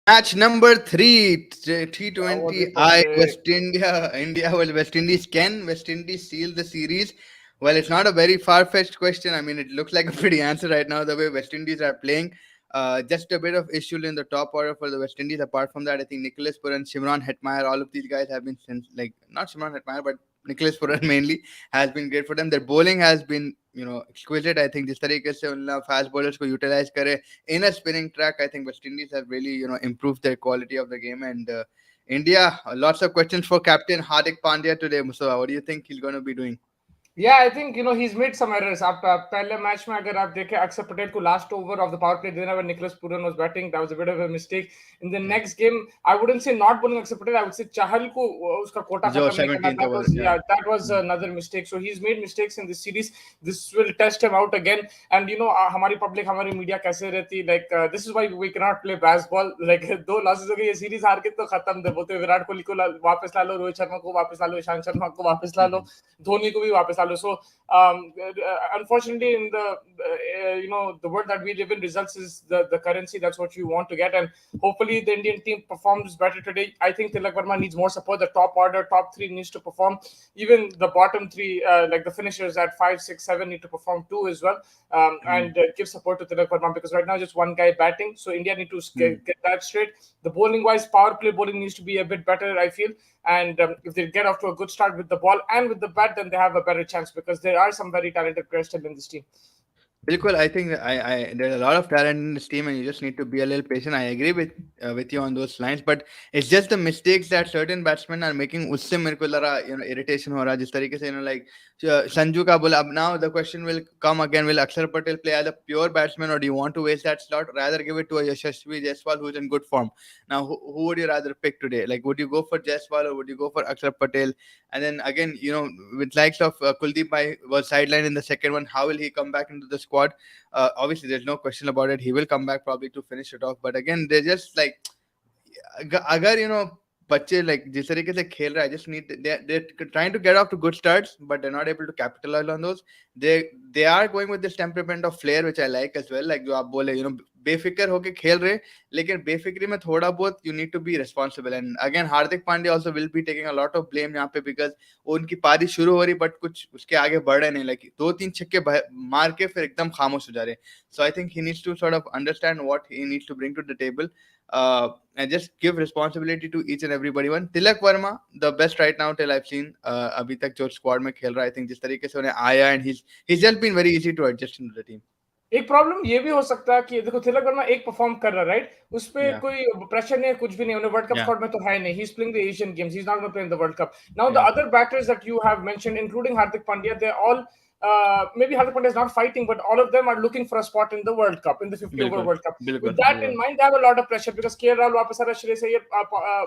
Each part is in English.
Match number three, क्या वो T20I, Deepak West India, India well, West Indies. Can West Indies seal the series? Well, it's not a very far-fetched question. I mean, it looks like a pretty answer right now, the way West Indies are playing. Just a bit of issue in the top order for the West Indies. Apart from that, I think Nicholas Puran, Shimron Hetmeyer, all of these guys have been since, like, not Shimron Hetmeyer, but Nicholas Puran mainly has been great for them. Their bowling has been, exquisite. I think जिस तरीके से उन fast bowlers को utilize करे in a spinning track, I think West Indies have really, improved their quality of the game. And India, lots of questions for Captain Hardik Pandya today. Musa, what do you think he's going to be doing? Yeah, I think he's made some errors. आप पहले match में अगर आप देखें अक्षर पटेल को last over of the power play देना when Nicholas Puran was batting, that was a bit of a mistake. In the Yeah. next game, I wouldn't say not bowling अक्षर पटेल, I would say चाहल को उसका कोटा जो खत्म नहीं करना. 17th That over, was, yeah. yeah, that was another mistake. So he's made mistakes in this series. This will test him out again. And हमारी public, हमारी media कैसे रहती, like this is why we cannot play baseball. Like दो losses हो गए, ये series हार के तो खत्म दे बोलते विराट कोहली को वापस ला लो, रोहित शर्मा को वापस ला लो, ईशांत शर्मा को वापस ला लो, Mhm. धोनी को भी वापस ला लो. So unfortunately, in the the world that we live in, results is the currency. That's what you want to get, and hopefully the Indian team performs better today. I think Tilak Verma needs more support. The top order, top three needs to perform. Even the bottom three, like the finishers at 5, 6, 7, need to perform too as well, Mhm. and give support to Tilak Verma, because right now just one guy batting, so India need to Mhm. get that straight. The bowling wise, power play bowling needs to be a bit better, I feel. And if they get off to a good start with the ball and with the bat, then they have a better chance, because there are some very talented players still in this team. Bilkul, I think I there's a lot of talent in this team, and you just need to be a little patient. I agree with you on those lines, but it's just the mistakes that certain batsmen are making. उससे मेरे को लगा irritation हो रहा है जिस तरीके से like Sanju का बोला. अब now the question will come again: will Akshar Patel play as a pure batsman, or do you want to waste that slot? Rather give it to a Yashasvi Jaiswal who's in good form. Now, who would you rather pick today? Like, would you go for Jaiswal or would you go for Akshar Patel? And then again, with likes of Kuldeep Bhai was sidelined in the second one. How will he come back into the squad? Obviously, there's no question about it. He will come back probably to finish it off. But again, they're just like, अगर बच्चे like जिस तरीके से खेल रहा है, just need they're trying to get off to good starts, but they're not able to capitalize on those. They are going with this temperament of flair, which I like as well. Like जो आप बोले, बेफिक्र होके खेल रहे, लेकिन बेफिक्री में थोड़ा बहुत you need to be responsible. And again, Hardik Pandya also will be taking a lot of blame यहाँ पे, because उनकी पारी शुरू हो रही but कुछ उसके आगे बढ़ रहे नहीं, like दो तीन छक्के मार के फिर एकदम खामोश हो जा रहे. So I think he needs to sort of understand what he needs to bring to the table, and just give responsibility to each and everybody. One Tilak Verma, the best right now till I've seen. अभी तक जो squad में खेल रहा है, I think जिस तरीके से उन्हें आया, and he's just been very easy to adjust into the team. एक प्रॉब्लम ये भी हो सकता है कि देखो तिलक वर्मा एक परफॉर्म कर रहा है, राइट? उस पे Yeah, कोई प्रेशर नहीं है, कुछ भी नहीं, उन्हें वर्ल्ड कप yeah, स्क्वाड में तो है नहीं. He is playing the Asian games, he is not gonna play in the world cup. Now the yeah. Other batters that you have mentioned, including Hardik Pandya, they all maybe Hardik Pandya is not fighting, but all of them are looking for a spot in the World Cup, in the 50 over बिल्कुल, World Cup. With बिल्कुल, that in बिल्कुल. mind, they have a lot of pressure, because KL Rahul वापस आ रहा, Shreyas Iyer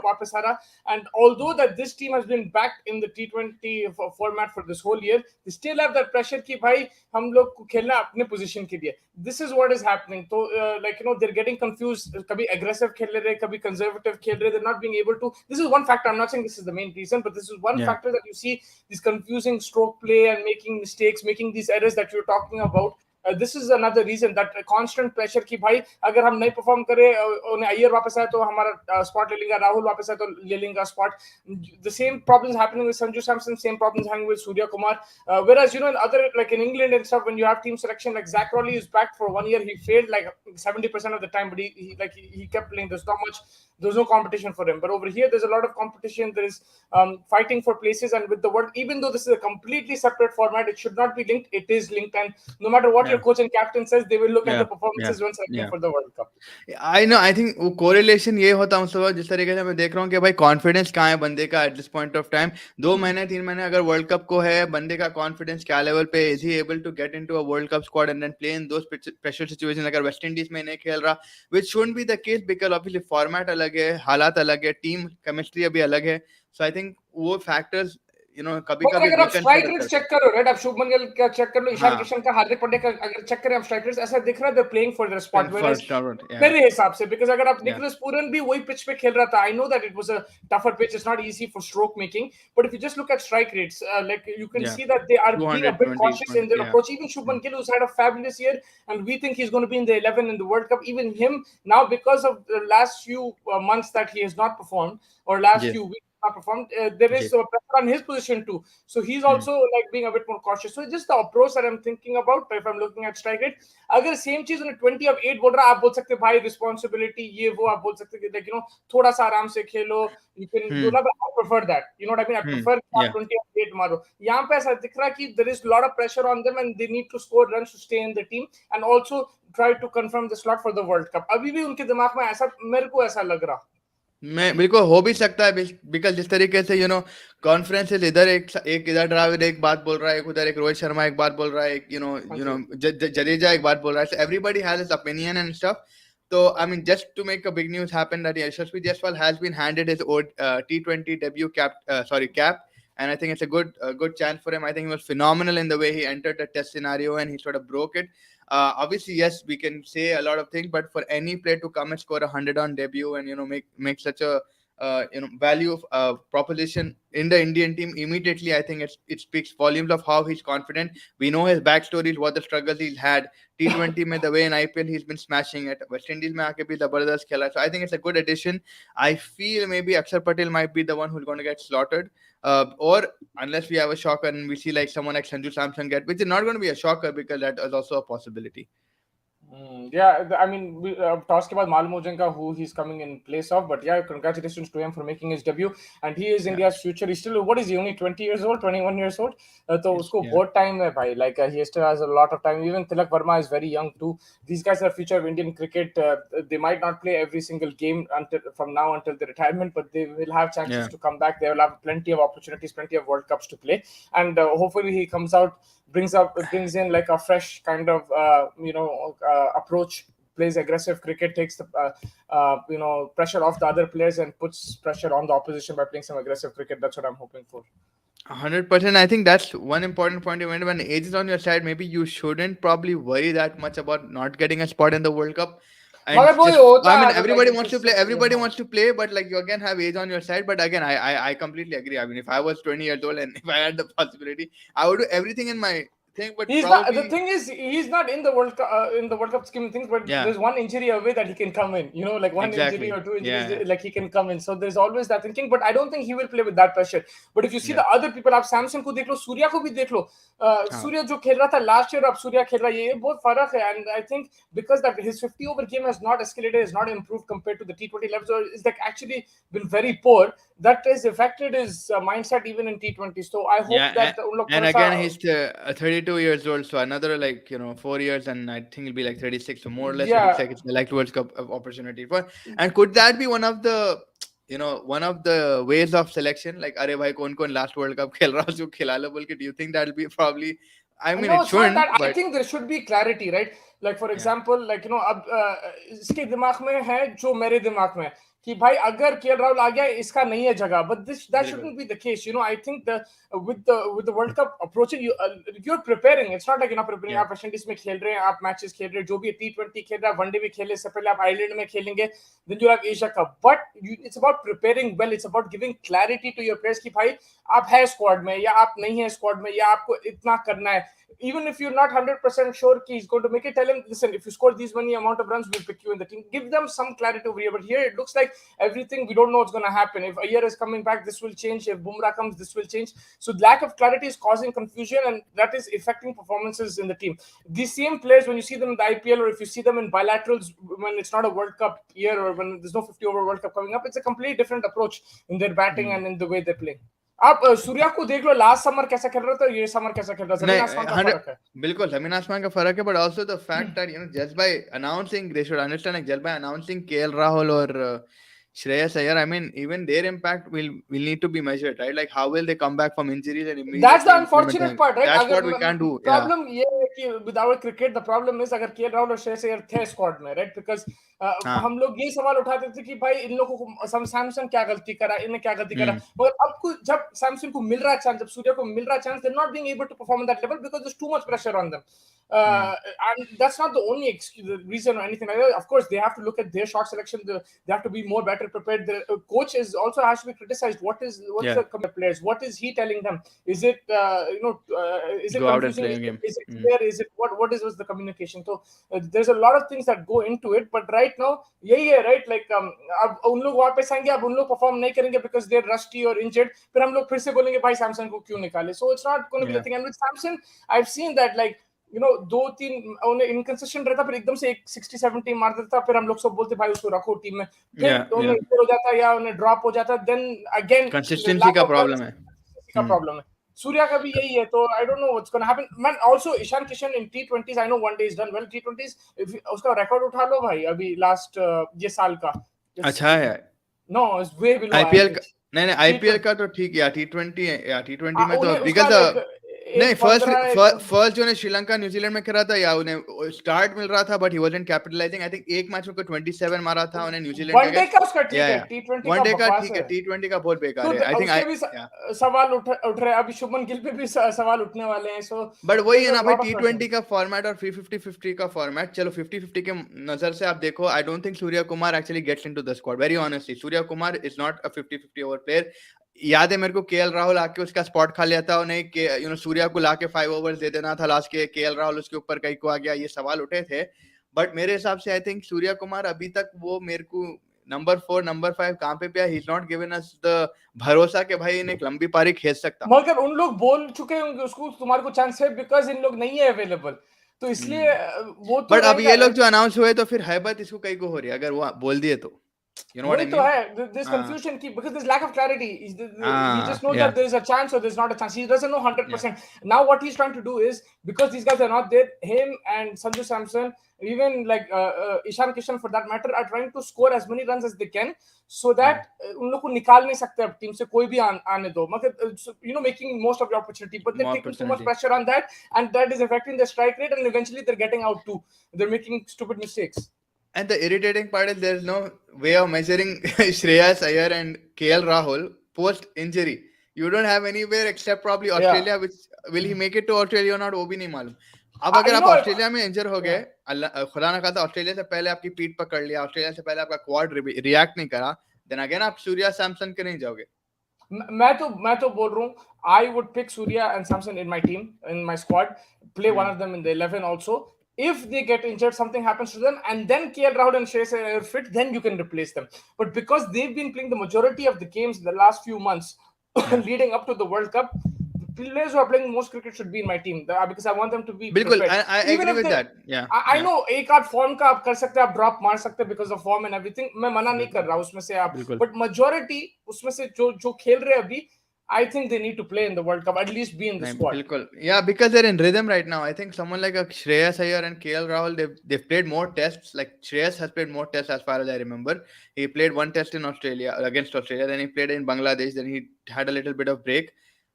वापस आ रहा, and although that this team has been backed in the T20 format for this whole year, they still have that pressure कि भाई हम लोग को खेलना अपने position के लिए. This is what is happening. So they're getting confused. कभी aggressive खेल रहे, कभी conservative खेल रहे. They're not being able to. This is one factor. I'm not saying this is the main reason, but this is one Yeah. factor that you see, this confusing stroke play and making mistakes, making these errors that you're talking about. This is another reason, that constant pressure कि भाई अगर हम नहीं perform करें, उन्हें अय्यर वापस आए तो हमारा spot ले लेगा, राहुल वापस आए तो ले लेगा spot. The same problems happening with Sanju Samson, same problems happening with Surya Kumar. Whereas in other, like in England and stuff, when you have team selection, like Zach Rowley is back for 1 year, he failed like 70% of the time, but he kept playing. There's no competition for him. But over here, there's a lot of competition. There is fighting for places, and with the world, even though this is a completely separate format, it should not be linked. It is linked, and no matter what your Yeah, coach and captain says, they will look at yeah, the yeah, performances when selecting yeah. for the World Cup. I know, I think वो correlation ये होता है मुस्तफा, जिस तरीके से मैं देख रहा हूँ कि भाई कॉन्फिडेंस कहाँ है बंदे का at this point of time. 2 महीने 3 महीने अगर वर्ल्ड कप को है, बंदे का कॉन्फिडेंस क्या लेवल पे, is he able to get into a world cup squad and then play in those pressure situation. अगर वेस्ट इंडीज में नहीं खेल रहा, which shouldn't be the case, because obviously format अलग है, हालात अलग है, टीम केमिस्ट्री अभी अलग है. सो आई थिंक वो फैक्टर्स कभी मगर कभी अगर आप स्ट्राइक रिकंसिडर रेट्स करते चेक हैं. करो, राइट, आप शुभमन गिल का चेक कर लो, ईशान हाँ, किशन का, हार्दिक पांड्या का अगर चेक करें आप स्ट्राइक रेट्स, ऐसा दिख रहा है they playing for their spot, where first out, या मेरे हिसाब से, बिकॉज अगर आप या निकोलस पूरन भी वही पिच पे खेल रहा था, I know that it was a tougher pitch, it's not easy for stroke making, but if you just look at strike rates, like you can या see that they are being a 200, bit 20, cautious 20, in their या. approach. Even Shubman Gill, who's had a fabulous year, and we think he's going to be in the 11 in the World Cup. Even him now, because of the last few months that he has not performed, or last जी, few weeks not performed, there is जी. pressure on his position too. So he's hmm, also like being a bit more cautious. So just the approach that I'm thinking about, if I'm looking at strike rate, अगर same चीज उन्हें 20 of 8 बोल रहा, आप बोल सकते भाई responsibility ये वो, आप बोल सकते लाइक थोड़ा सा आराम से खेलो, you can do hmm, that, but I prefer that, you know what I mean, I prefer या. आप 20 of 8 मारो. यहाँ पे ऐसा दिख रहा है कि there is a lot of pressure on them and they need to score runs to stay in the team and also try to confirm the slot for the World Cup. अभी भी उनके दिमाग में ऐसा, मेरे को ऐसा लग रहा. मैं बिल्कुल हो भी सकता है, बिकॉज जिस तरीके से कॉन्फ्रेंसेस, इधर एक इधर द्राविड एक बात बोल रहा है, एक उधर एक रोहित शर्मा एक बात बोल रहा है, एक हाँ जी. जडेजा एक बात बोल रहा है, so everybody has his opinion and stuff. So I mean, just to make a big news happen that Yashasvi Jaiswal has been handed his T20 debut cap, and I think it's a good chance for him. I think he was phenomenal in the way he entered the test scenario and he sort of broke it. Obviously, yes, we can say a lot of things, but for any player to come and score 100 on debut and make such a value of proposition in the Indian team immediately, I think it speaks volumes of how he's confident. We know his backstories, what the struggles he's had. T20 में the way in IPL he's been smashing it. West Indies में आके भी जबरदस्त खेला. So I think it's a good addition. I feel maybe Akshar Patel might be the one who's going to get slaughtered. Or unless we have a shocker and we see like someone like Sanju Samson get, which is not going to be a shocker because that is also a possibility. Yeah, I mean, toss ke baad malum ho jayega who he's coming in place of, but yeah, congratulations to him for making his debut, and he is Yeah. India's future. He's still, what is he, only 20 years old, 21 years old? तो उसको Yeah. बहुत time है भाई, like he still has a lot of time. Even Tilak Verma is very young too. These guys are future of Indian cricket. They might not play every single game from now until the retirement, but they will have chances Yeah. to come back. They will have plenty of opportunities, plenty of World Cups to play, and hopefully he comes out, brings in like a fresh kind of approach, plays aggressive cricket, takes the pressure off the other players and puts pressure on the opposition by playing some aggressive cricket. That's what I'm hoping for. 100%. I think that's one important point you made. When age is on your side, maybe you shouldn't probably worry that much about not getting a spot in the World Cup. And मगर वो just, होता I है mean, अगर everybody like wants to play, everybody wants to play, but like you again have age on your side. But again, I completely agree. I mean, if I was 20 years old and if I had the possibility, I would do everything in my thing, but he's not, the probably, thing is he's not in the World Cup, in the World Cup scheme of things, but yeah, there's one injury away that he can come in, like one injury exactly. or two injuries, Yeah, like he can come in. So there's always that thinking, but I don't think he will play with that pressure. But if you see yeah, the other people, आप सैमसन को देख लो, सूर्या को भी देख लो, हाँ, सूर्या जो खेल रहा था लास्ट ईयर, अब सूर्या खेल रहा है, ये बहुत फर्क है. And I think because that his 50 over game has not escalated, has not improved compared to the T20 levels, or is like actually been very poor, that has affected his mindset even in T20. So I hope yeah. that उन लोग And थोड़ा सा, again, he's 32 years old, so another like 4 years, and I think he'll be like 36. So more or less, it looks yeah. like it's like World Cup opportunity for. And could that be one of the one of the ways of selection? Like, अरे भाई कौन last World Cup खेल रहा है जो खिला लो बोल के? Do you think that'll be probably? I mean, No, it it's not shouldn't, that. I but think there should be clarity, right? Like for yeah, example, like अब इसके दिमाग में है जो मेरे दिमाग में है कि भाई अगर केएल राहुल आ गया इसका नहीं है जगह, but this that बिल्कुल. shouldn't be the case. I think with the World Cup approaching, you're preparing. It's not like you're not preparing. Yeah, आप वेस्ट इंडीज में खेल रहे हैं, आप मैचेस खेल रहे हैं, जो भी T20 खेल रहे हैं, वनडे भी खेले, इससे पहले आप आयरलैंड में खेलेंगे, then you have Asia Cup. But it's about preparing well. It's about giving clarity to your players कि भाई आप है स्क्वाड में या आप नहीं है स्क्वाड में, या आपको इतना करना है. Even if you're not 100% sure he's going to make it, tell him, listen, if you score these many amount of runs, we'll pick you in the team. Give them some clarity over here. But here it looks like everything, we don't know what's going to happen. If Iyer is coming back, this will change. If Bumrah comes, this will change. So lack of clarity is causing confusion, and that is affecting performances in the team. These same players, when you see them in the IPL, or if you see them in bilaterals when it's not a World Cup year, or when there's no 50 over World Cup coming up, it's a completely different approach in their batting and in the way they play. आप सूर्या को देख लो, last summer कैसा खेल रहा था, ये summer कैसा खेल रहा था, जमीन नहीं, आसमान का 100 फर्क है. बिल्कुल जमीन आसमान का फर्क है, but also the fact that just by announcing, they should understand, like just by announcing KL Rahul or Shreyas Iyer, I mean, even their impact will need to be measured, right? Like how will they come back from injuries and That's the immediately implement unfortunate them? part, right? That's अगर what we can't do. Yeah, problem ये है कि with our cricket the problem is अगर KL Rahul और श्रेयस अय्यर थे squad में, right? Because हाँ हम लोग यही सवाल उठाते थे कि भाई इन लोगों को सैमसन क्या गलती करा, इन्हें क्या गलती करा, मगर अब जब सैमसन को मिल रहा है चांस, जब सूर्या को मिल रहा है chance, they not being able to perform at that level because there is too much pressure on them. And that's not the only reason or anything like that. Of course, they have to look at their shot selection. They have to be more better prepared. The coach is also has to be criticized. What's the players? What is he telling them? Is it is it go out and confusing? play a game. Is it clear? Is it what is was the communication? So there's a lot of things that go into it. But right now, yeah, right. Like अब उन लोग वापस आएंगे, अब उन लोग perform नहीं करेंगे because they're rusty or injured. फिर हम लोग फिर से बोलेंगे भाई सैमसन को क्यों निकाले? So it's not going to be the thing. And with Samson, I've seen that like. दो तीन उन्हें इनकंसिस्टेंट रहता, फिर एकदम से एक 60-70 मार देता, फिर हम लोग सब बोलते भाई उसको रखो टीम में, फिर उन्हें इधर हो जाता या उन्हें ड्रॉप हो जाता, देन अगेन कंसिस्टेंसी का प्रॉब्लम है. सूर्या का भी यही है. तो I don't know what's gonna happen. Man also Ishan Kishan in T20s, I know one day is done well. T20s उसका रिकॉर्ड उठा लो भाई अभी लास्ट ये साल का. अच्छा है. No it's way below IPL का. नहीं आईपीएल का तो ठीक है. T20 में तो बिकॉज नहीं फर्स्ट जो ने श्रीलंका न्यूजीलैंड में खेला था या उन्हें स्टार्ट मिल रहा था but he wasn't capitalising. I think एक मैच में 27 मारा था उन्हें न्यूजीलैंड के. वनडे का उसका ठीक है, T20 का ठीक है. T20 का बहुत बेकार है. आई थिंक सवाल उठ रहे हैं अभी. शुभमन गिल पे भी सवाल उठने वाले हैं. सो बट वही है ना भाई, T20 का फॉर्मेट और 50-50 का फॉर्मेट. चलो 50-50 के नजर से आप देखो, I don't think Surya Kumar actually gets into the squad. Very honestly Surya Kumar is not a 50-50 over player. याद है मेरे को केएल राहुल आके उसका स्पॉट खा लिया था उन्हें. सूर्या को लाके 5 ओवर्स दे देना था लास्ट के. केएल राहुल उसके ऊपर कहीं को आ गया. ये सवाल उठे थे. बट मेरे हिसाब से आई थिंक सूर्या कुमार अभी तक वो मेरे को नंबर 4 नंबर 5 कहां पे he is not given us the भरोसा कि भाई इन्हें एक लंबी पारी खेल सकता. मगर उन लोग बोल चुके होंगे उसको तुम्हारे को चांस है बिकॉज इन लोग नहीं है अवेलेबल. तो इसलिए वो तो. बट अब ये लोग जो अनाउंस हुए तो फिर हैबत इसको कहीं को हो रही है अगर वो बोल दिए तो. You know what I mean? तो है this confusion because there's lack of clarity. He just knows that there's a chance or there's not a chance. He doesn't know 100%. Now what he's trying to do is, because these guys are not there, him and Sanju Samson, even like Ishan Kishan for that matter, are trying to score as many runs as they can so that उन लोग को निकाल नहीं सकते अब team से कोई भी आने दो. मतलब making most of the opportunity, but they're taking too much pressure on that, and that is affecting their strike rate, and eventually they're getting out too. They're making stupid mistakes. And the irritating part is there's no way of measuring Shreyas Iyer and KL Rahul post-injury. You don't have anywhere except probably Australia, which will he make it to Australia or not, वो भी नहीं मालूम. अब अगर आप Australia में इंजर हो गए, खुदा ना खाता ऑस्ट्रेलिया से पहले आपकी पीठ पकड़ लिया, ऑस्ट्रेलिया से पहले आपका क्वाड रिएक्ट नहीं करा, then again आप सूर्या सैमसन के नहीं जाओगे. मैं तो बोल रहा हूँ I would pick Surya and Samson in my team, in my squad, play one of them in the 11 also. If they get injured, something happens to them, and then KL Rahul and Shreyas are fit, then you can replace them. But because they've been playing the majority of the games in the last few months leading up to the World Cup, the players who are playing most cricket should be in my team because I want them to be बिल्कुल. prepared. I agree with that. Yeah. I know एक आध form का आप कर सकते हैं, आप drop मार सकते हैं because of form and everything. मैं मना नहीं कर रहा उसमें से आप, but majority उसमें से जो खेल रहे हैं अभी, I think they need to play in the World Cup, at least be in the squad. Bilkul. Yeah, because they're in rhythm right now. I think someone like a Shreyas Iyer and KL Rahul, they've played more tests. Like Shreyas has played more tests as far as I remember. He played one test in Australia, against Australia, then he played in Bangladesh, then he had a little bit of break.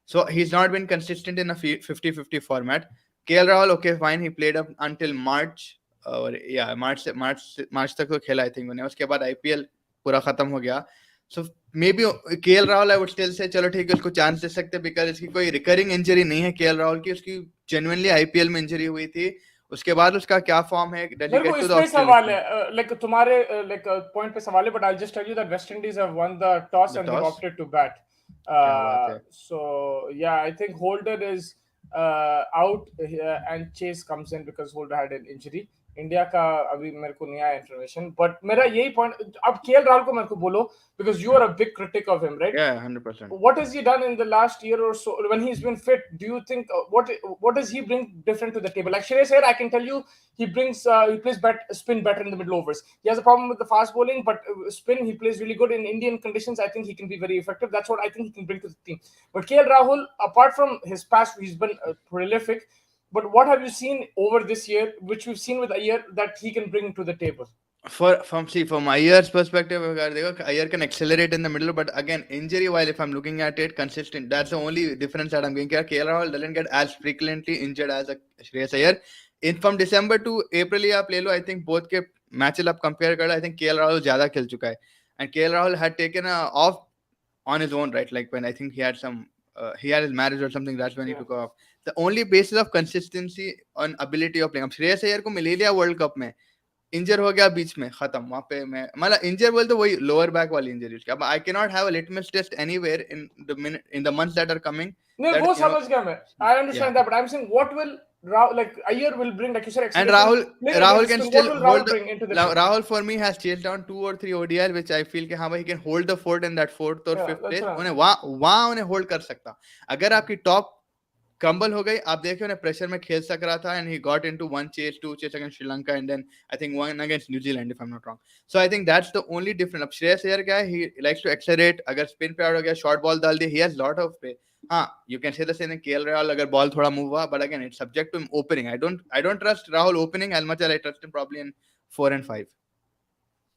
So he's not been consistent in a 50-50 format. KL Rahul, okay, fine. He played up until March. March तक तो खेला I think उन्हें. उसके बाद IPL पूरा खत्म हो गया. So maybe KL Rahul I would still say चलो ठीक है उसको चांस दे सकते because इसकी कोई रिकरिंग इंजरी नहीं है KL Rahul की. उसकी genuinely IPL में इंजरी हुई थी. उसके बाद उसका क्या फॉर्म है? मेरे को इस पे सवाल है, like तुम्हारे point पे सवाल है, but I'll just tell you that West Indies have won the toss and they've opted to bat. So yeah, I think Holder is out and Chase comes in because Holder had an injury. India का अभी मेरे को नहीं आया information, but मेरा यही point. अब KL Rahul को मेरे को बोलो because you are a big critic of him, right? Yeah, 100%. What has he done in the last year or so when he's been fit? Do you think what does he bring different to the table? Like Shreyas here, I can tell you he plays spin better in the middle overs. He has a problem with the fast bowling, but spin he plays really good in Indian conditions. I think he can be very effective. That's what I think he can bring to the team. But KL Rahul, apart from his past, he's been prolific. But what have you seen over this year, which we've seen with Iyer, that he can bring to the table? From Iyer's perspective, Iyer can accelerate in the middle, but again, injury-wise, if I'm looking at it, consistent. That's the only difference that I'm going to. KL Rahul doesn't get as frequently injured as Shreyas Iyer. From December to April, आप ले लो, I think both के matchup compare कर, I think KL Rahul ज्यादा खेल चुका है, and KL Rahul had taken a off on his own, right? Like when I think he had some he had his marriage or something, that's when he Yeah. took off. The only basis of consistency on ability of playing, अब श्रेयस अय्यर को मिल लिया world cup में, इंजर हो गया बीच में, खत्म वहां पे। मैं मतलब इंजर बोल तो वही लोअर बैक वाली इंजरी उसकी। अब I can not have a litmus test anywhere in the minute in the months that are coming नहीं दैट वो यू नो समझ गया मैं, I या। understand that, but I'm saying what will like Iyer will bring, like you said, And acceleration, playing Rahul against can spin. What still will hold Rahul the bring into the team? Rahul for me has chased down 2 or 3 ODI, which I feel कि हाँ भाई he can hold the fort in that fourth or Yeah, fifth that's place, what I'm उन्हें saying. वहाँ उन्हें hold कर सकता। अगर आपकी टॉप क्रम्बल हो गई, आप देखिए उन्हें प्रेशर में खेल सक रहा था, and he got into 1 chase 2 chase against Sri Lanka and then I think 1 against New Zealand if I'm not wrong. So I think that's the only difference. अब श्रेयस अय्यर क्या है, he likes to accelerate, अगर spin पे out हो गया short ball डाल दी, he has lot of play. हाँ, you can say the same thing KL Rahul अगर बॉल थोड़ा मूव हुआ, but again it's subject to him opening. I don't trust Rahul opening as much as I trust him probably in 4 and 5.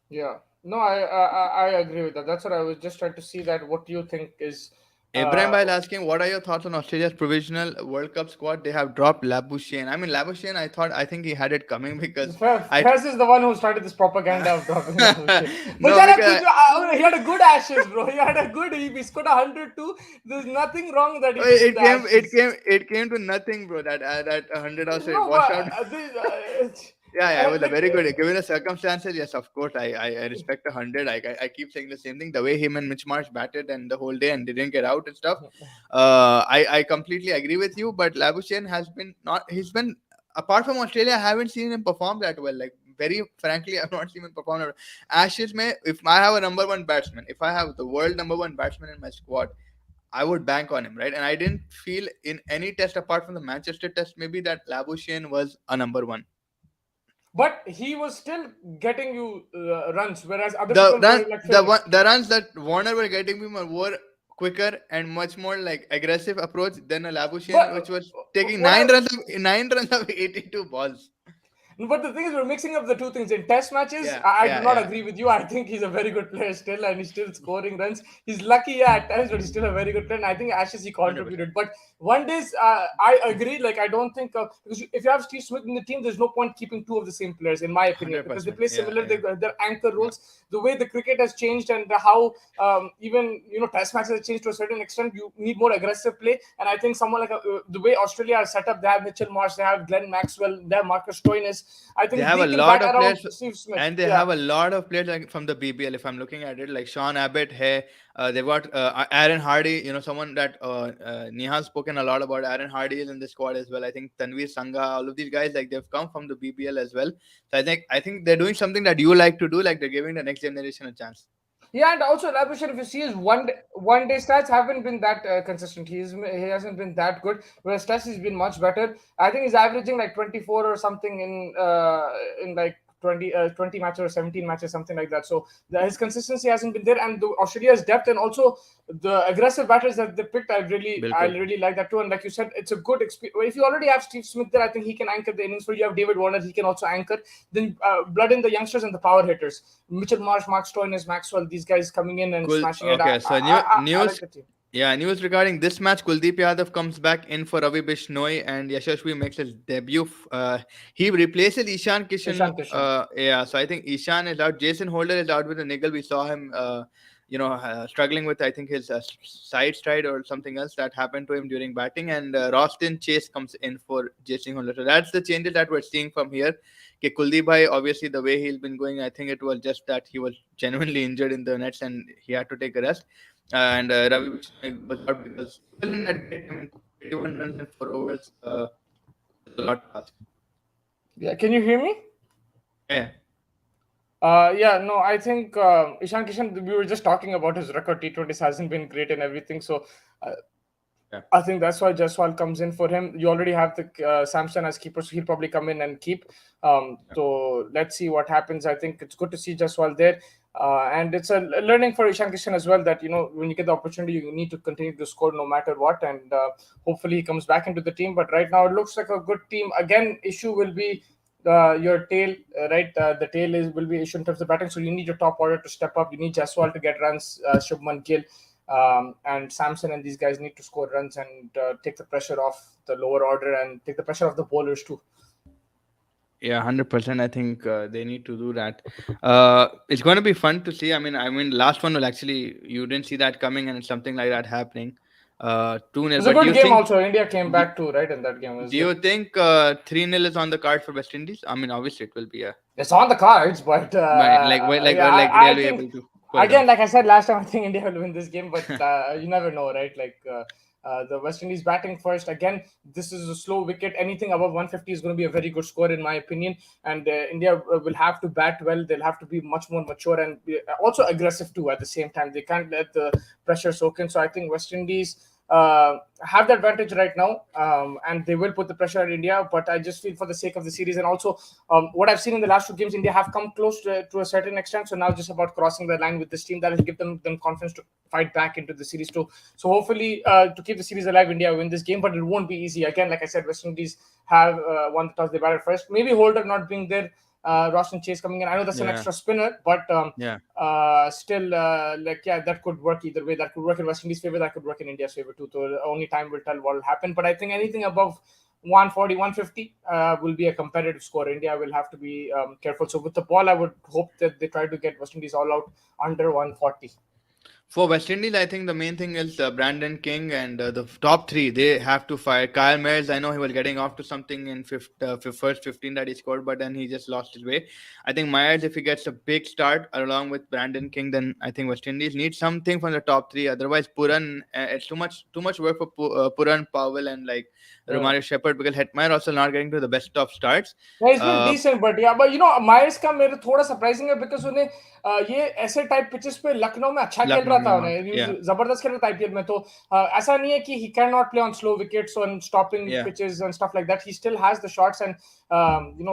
Yeah, no, I agree with that. That's what I was just trying to see, that what do you think is Ibrahim Bhai asking, what are your thoughts on Australia's provisional World Cup squad? They have dropped Labuschagne. I mean, Labuschagne, I think he had it coming because I. Fez is the one who started this propaganda of dropping Labuschagne. But No, because he had a good Ashes, bro. He had a good. He scored 100 too. There's nothing wrong that he did in it the came, it Ashes. came, it came to nothing, bro. That 100 also it No, washed out. but Yeah, it was a like very good. Given the circumstances, yes, of course, I respect 100. I keep saying the same thing. The way him and Mitch Marsh batted and the whole day and didn't get out and stuff, I completely agree with you. But Labuschagne has been not. He's been apart from Australia. I haven't seen him perform that well. Like very frankly, I've not seen him perform. Ashes, may if I have a number one batsman, if I have the world number one batsman in my squad, I would bank on him, right? And I didn't feel in any test apart from the Manchester test, maybe that Labuschagne was a number one. but he was still getting you runs, whereas other The people runs, were like failing. the runs that Warner were getting me were quicker and much more like aggressive approach than a Labuschagne, But which was taking what I 9 runs of 82 balls. But the thing is, we're mixing up the two things. In test matches, Yeah, I do yeah, not yeah. agree with you. I think he's a very good player still, and he's still scoring runs. He's lucky, yeah, at times, but he's still a very good player. And I think Ashes he 100%. contributed. But one days, I agree. Like I don't think because if you have Steve Smith in the team, there's no point keeping two of the same players, in my opinion, because they 100%. play Yeah, similar. yeah, They're anchor yeah. roles. The way the cricket has changed and how even test matches have changed to a certain extent, you need more aggressive play. And I think someone like the way Australia are set up, they have Mitchell Marsh, they have Glenn Maxwell, they have Marcus Stoinis. I They think have they a can lot bat of around players, Steve Smith. and they Yeah. have a lot of players like from the BBL. If I'm looking at it, like Sean Abbott, hey, they've got Aaron Hardy. Someone that Neha's spoken a lot about. Aaron Hardy is in the squad as well. I think Tanveer Sangha, all of these guys, like they've come from the BBL as well. So I think they're doing something that you like to do, like they're giving the next generation a chance. Yeah, and also Labuschagne, if you see his one day stats haven't been that consistent. He hasn't been that good. Whereas Test has been much better. I think he's averaging like 24 or something in like 20 matches or 17 matches, something like that. So his consistency hasn't been there, and Australia's depth and also the aggressive batters that they picked, I Bilkul. really like that too. And like you said, it's a good experience. If you already have Steve Smith there, I think he can anchor the innings for you. You have David Warner, he can also anchor. Then blood in the youngsters and the power hitters. Mitchell Marsh, Mark Stoinis, Maxwell, these guys coming in and Cool. smashing it. Okay, so I like news. the team. Yeah, news regarding this match. Kuldeep Yadav comes back in for Ravi Bishnoi, and Yashasvi makes his debut. He replaces Ishan Kishan. Ishan Kishan. Yeah, so I think Ishan is out. Jason Holder is out with a niggle. We saw him, struggling with, I think, his side stride or something else that happened to him during batting. And Rostin Chase comes in for Jason Holder. So that's the changes that we're seeing from here. Okay, Kuldeep Bhai, obviously, the way he's been going, I think it was just that he was genuinely injured in the nets and he had to take a rest. And Ravi Bishnoi was out because even at great time, 81 runs in 4 overs, is a lot to ask. Yeah, can you hear me? Yeah, Yeah, no, I think Ishan Kishan, we were just talking about his record. T20s hasn't been great and everything. So uh, yeah, I think that's why Jaiswal comes in for him. You already have the Samson as keeper, so he'll probably come in and keep. yeah. So let's see what happens. I think it's good to see Jaiswal there. And it's a learning for Ishan Kishan as well that, when you get the opportunity, you need to continue to score no matter what. And hopefully he comes back into the team. But right now, it looks like a good team. Again, issue will be your tail, right? The tail will be issue in terms of batting. So you need your top order to step up. You need Jaiswal to get runs, Shubman Gill. And Samson and these guys need to score runs and take the pressure off the lower order and take the pressure off the bowlers too. Yeah, 100%. I think they need to do that. It's going to be fun to see. I mean, last one will actually you didn't see that coming, and it's something like that happening. 2-0. It was a But do good you game think also. India came do, back too, right? In that game, it was do good. you think 3-0 is on the card for West Indies? I mean, obviously it will be a It's on the cards, but but like well, yeah, like I they'll be think able to pull it again, off. like I said last time, I think India will win this game, but you never know, right? The West Indies batting first. Again, this is a slow wicket. Anything above 150 is going to be a very good score, in my opinion. And India will have to bat well. They'll have to be much more mature and be also aggressive too. At the same time, they can't let the pressure soak in. So I think West Indies have the advantage right now, and they will put the pressure on India. But I just feel for the sake of the series, and also what I've seen in the last two games, India have come close to a certain extent. So now just about crossing the line with this team that will give them confidence to fight back into the series too. So hopefully, to keep the series alive, India win this game, but it won't be easy. Again, like I said, West Indies have won the toss. They batted first. Maybe Holder not being there. Roshan Chase coming in. I know that's an Yeah, extra spinner, but yeah. still, like yeah, that could work either way. That could work in West Indies' favor. That could work in India's favor too. So only time will tell what will happen. But I think anything above 140, 150 will be a competitive score. India will have to be careful. So with the ball, I would hope that they try to get West Indies all out under 140. For West Indies, I think the main thing is Brandon King and the top three. They have to fire. Kyle Mayers, I know he was getting off to something in first 15 that he scored, but then he just lost his way. I think Myers, if he gets a big start along with Brandon King, then I think West Indies need something from the top three. Otherwise, Puran, it's too much work for Puran, Powell, and like Yeah. Romario Shepherd because Hetmeyer also not getting to the best of starts. Yeah, he's been Uh, decent, but yeah, but Myers का मेरे थोड़ा surprising है because उन्हें ये ऐसे type pitches पे लखनऊ में अच्छा खेल रहा Lucknow, था Mehman. उन्हें Yeah, जबरदस्त खेल रहा था आईपीएल में तो ऐसा नहीं है कि he cannot play on slow wickets on stopping yeah. pitches and stuff like that. He still has the shots and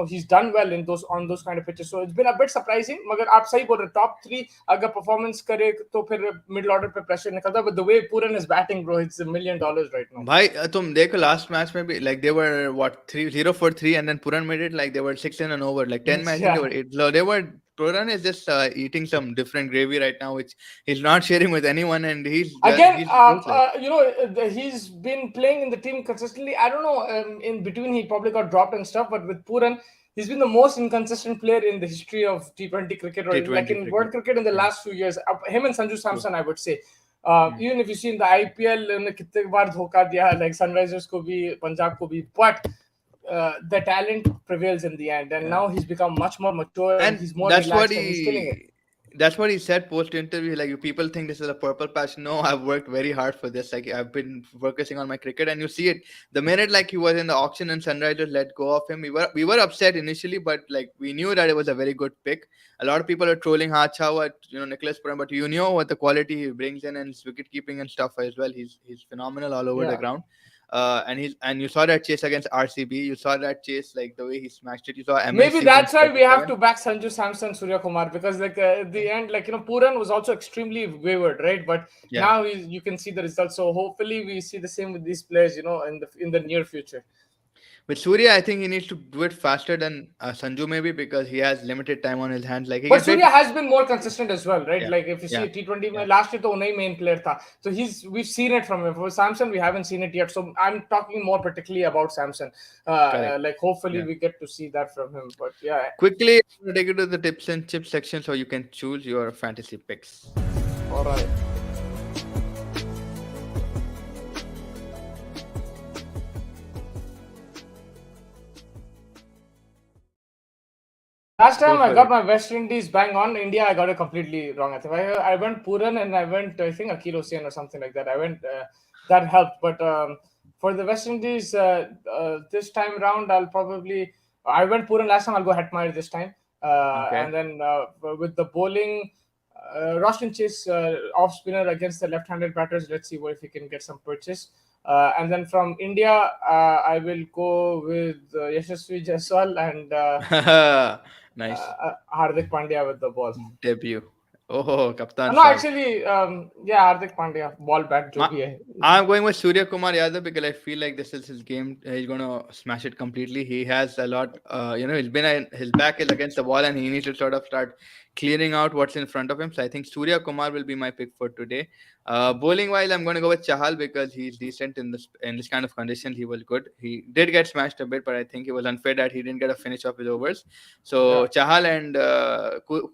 he's done well in those on those kind of pitches. So it's been a bit surprising. मगर आप सही बोल रहे top three अगर performance करे तो फिर middle order पे pressure निकलता. But the way Puran is batting, bro, it's $1 million right now. भाई तुम देखो लास्ट मैच में भी like they were what 3-0 for 3 and then Puran made it like they were 6 in an over like 10 I think they Yeah. were eight. So they were Puran is just eating some different gravy right now which he's not sharing with anyone and Again, he's ruthless. he's been playing in the team consistently. I don't know. In between, he probably got dropped and stuff. But with Puran, he's been the most inconsistent player in the history of T20 cricket, or like T20 in cricket. world cricket in the Yeah, last few years. Him and Sanju true. Samson, I would say. Mm. Even if you see in the IPL, उन्हें कितने बार धोखा दिया, like Sunrisers को भी, Punjab को भी, but the talent prevails in the end. And Yeah. now he's become much more mature and And he's more relaxed and he's killing it. that's what he said post interview. Like, you people think this is a purple patch. No, I've worked very hard for this. Like, I've been focusing on my cricket, and you see it. The minute like he was in the auction and Sunrisers let go of him, we were upset initially, but like we knew that it was a very good pick. A lot of people are trolling Hachao at Nicholas Puran, but you know what the quality he brings in and his wicket keeping and stuff as well. He's phenomenal all over the Yeah. ground. And you saw that chase against RCB. You saw that chase like the way he smashed it. You saw Maybe MSC that's against why we have 37. to back Sanju Samson, Surya Kumar, because like at the end, like Puran was also extremely wayward, right? But Yeah. now you can see the results. So hopefully we see the same with these players, in the near future. With Surya, I think he needs to do it faster than Sanju maybe because he has limited time on his hands. Like he But can play. Surya has been more consistent as well, right? Yeah, Like if you see yeah, T20 yeah. last year, तो उन्हीं main player था. So we've seen it from him. For Samson, we haven't seen it yet. So I'm talking more particularly about Samson. Correct. Like hopefully Yeah. we get to see that from him. But yeah, Quickly, I'm gonna take you to the tips and chips section so you can choose your fantasy picks. all right. Last Go time I for got it. my West Indies bang on. India, I got it completely wrong. I think I went Puran and I went, I think, Akil Hussain or something like that. I went, that helped. But for the West Indies, this time round, I went Puran last time, I'll go Hetmeyer this time. Okay. And then with the bowling, Roshan Chase off spinner against the left handed batters. Let's see if he can get some purchase. And then from India, I will go with Yashasvi Jaiswal and Nice Hardik Pandya with the ball. debut. Oh, Kaptan No, Saab. actually, yeah, Hardik Pandya, ball bat, jo Ma- bhi hai. I'm going with Surya Kumar Yadav because I feel like this is his game. He's gonna smash it completely. He has a lot. He's been his back is against the wall, and he needs to sort of start clearing out what's in front of him. So I think Surya Kumar will be my pick for today. Bowling while I'm going to go with Chahal because he's decent in this kind of conditions. He was good. He did get smashed a bit, but I think it was unfair that he didn't get a finish of his overs. So Yeah. Chahal and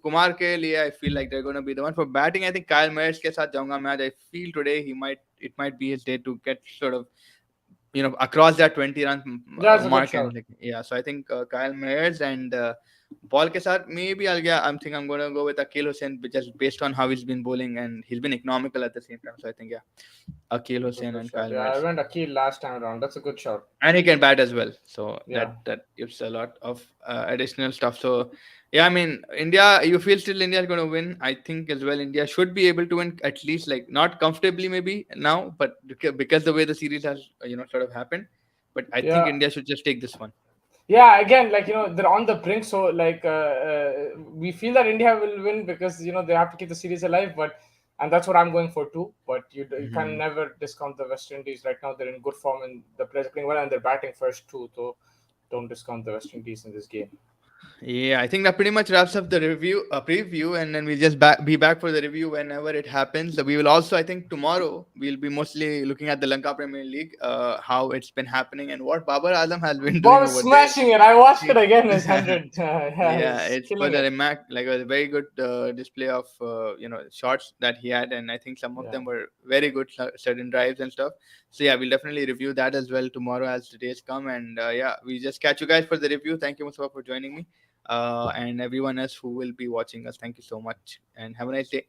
Kumar ke liye, I feel like they're going to be the one for batting. I think Kyle Mayers ke saath jaunga match. I feel today it might be his day to get sort of across that 20 run That's a good mark. And shout. like, yeah, so I think Kyle Mayers and ball ke saath maybe I'm going to go with Akil Hussain just based on how he's been bowling, and he's been economical at the same time. So I think, yeah, Akil That's a Hussain good and shout. Kyle Yeah, I Mayers. went Akil last time around. That's a good shout. And he can bat as well, so Yeah. that gives a lot of additional stuff. So yeah, I mean, India, you feel still India is going to win? I think as well India should be able to win, at least like not comfortably maybe now, but because the way the series has sort of happened. But I think Yeah. India should just take this one. Yeah, again, like they're on the brink, so like we feel that India will win because they have to keep the series alive. But and that's what I'm going for too. But you can Mhm. never discount the West Indies right now. They're in good form and the players are playing well and they're batting first too. So don't discount the West Indies in this game. Yeah, I think that pretty much wraps up the preview, and then we'll just be back for the review whenever it happens. We will also, I think, tomorrow we'll be mostly looking at the Lanka Premier League, how it's been happening and what Babar Azam has been doing Bob over there. smashing it. I watched it He's again. His 100. Yeah, yeah, he's it was killing a it. like a very good display of shots that he had, and I think some of Yeah. them were very good sudden drives and stuff. So yeah, we'll definitely review that as well tomorrow as the days come, and yeah, we just catch you guys for the review. Thank you, Mustafa, for joining me, and everyone else who will be watching us. Thank you so much, and have a nice day.